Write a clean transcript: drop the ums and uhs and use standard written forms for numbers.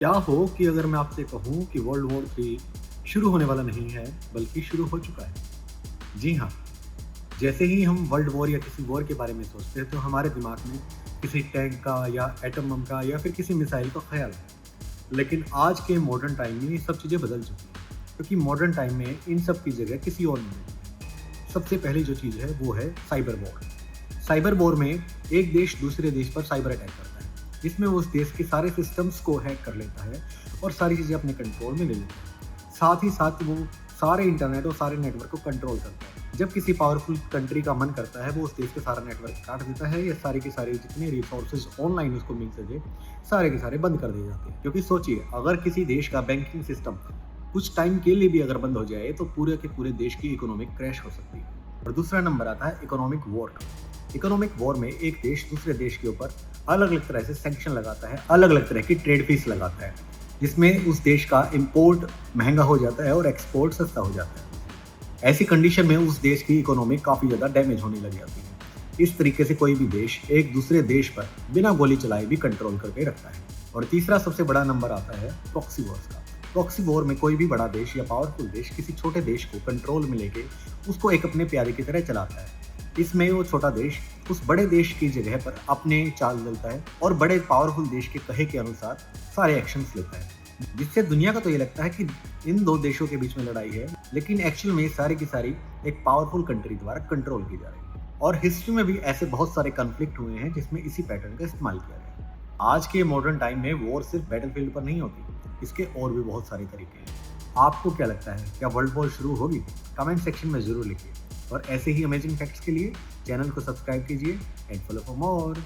क्या हो कि अगर मैं आपसे कहूँ कि वर्ल्ड वॉर 3 शुरू होने वाला नहीं है, बल्कि शुरू हो चुका है। जी हाँ, जैसे ही हम वर्ल्ड वॉर या किसी वॉर के बारे में सोचते हैं, तो हमारे दिमाग में किसी टैंक का या एटम बम का या फिर किसी मिसाइल का ख़्याल आता है। लेकिन आज के मॉडर्न टाइम में ये सब चीज़ें बदल चुकी हैं, क्योंकि मॉडर्न टाइम में इन सब की जगह किसी और ने ले ली है। सबसे पहली जो चीज़ है, वो है साइबर वॉर। साइबर वॉर में एक देश दूसरे देश पर साइबर अटैक करता है, जिसमें वो उस देश के सारे सिस्टम्स को हैक कर लेता है और सारी चीज़ें अपने कंट्रोल में ले लेता है। साथ ही साथ वो सारे इंटरनेट और सारे नेटवर्क को कंट्रोल करता है। जब किसी पावरफुल कंट्री का मन करता है, वो उस देश का सारा नेटवर्क काट देता है या सारी की सारी जितने रिसोर्सेज ऑनलाइन उसको मिल सके, सारे के सारे बंद कर दिए जाते हैं। क्योंकि सोचिए, अगर किसी देश का बैंकिंग सिस्टम कुछ टाइम के लिए भी अगर बंद हो जाए, तो पूरे के पूरे देश की इकोनॉमिक क्रैश हो सकती है। और दूसरा नंबर आता है इकोनॉमिक वॉर का। इकोनॉमिक वॉर में एक देश दूसरे देश के ऊपर अलग-अलग तरह से सैंक्शन लगाता है, अलग-अलग तरह की ट्रेड फीस लगाता है, जिसमें उस देश का इम्पोर्ट महँगा हो जाता है और एक्सपोर्ट सस्ता हो जाता है। ऐसी कंडीशन में उस देश की इकोनॉमी काफ़ी ज़्यादा डैमेज होने लग जाती है। इस तरीके से कोई भी देश एक दूसरे देश पर बिना गोली चलाए भी कंट्रोल करके रखता है। और तीसरा सबसे बड़ा नंबर आता है प्रॉक्सी वॉर्स का। प्रॉक्सी वॉर में कोई भी बड़ा देश या पावरफुल देश किसी छोटे देश को कंट्रोल में लेके उसको एक अपने प्यारे की तरह चलाता है। इसमें वो छोटा देश उस बड़े देश की जगह पर अपने चाल चलता है और बड़े पावरफुल देश के कहे के अनुसार सारे एक्शंस लेता है, जिससे दुनिया को तो ये लगता है कि इन दो देशों के बीच में लड़ाई है, लेकिन एक्चुअल में सारी की सारी एक पावरफुल कंट्री द्वारा कंट्रोल की जा रही है। और हिस्ट्री में भी ऐसे बहुत सारे कॉन्फ्लिक्ट हुए हैं जिसमें इसी पैटर्न का इस्तेमाल किया गया है। आज के मॉडर्न टाइम में वॉर सिर्फ बैटलफील्ड पर नहीं होती, इसके और भी बहुत सारे तरीके हैं। आपको क्या लगता है, क्या वर्ल्ड वॉर शुरू होगी? कमेंट सेक्शन में ज़रूर लिखिए। और ऐसे ही अमेजिंग फैक्ट्स के लिए चैनल को सब्सक्राइब कीजिए एंड फॉलो फॉर मोर।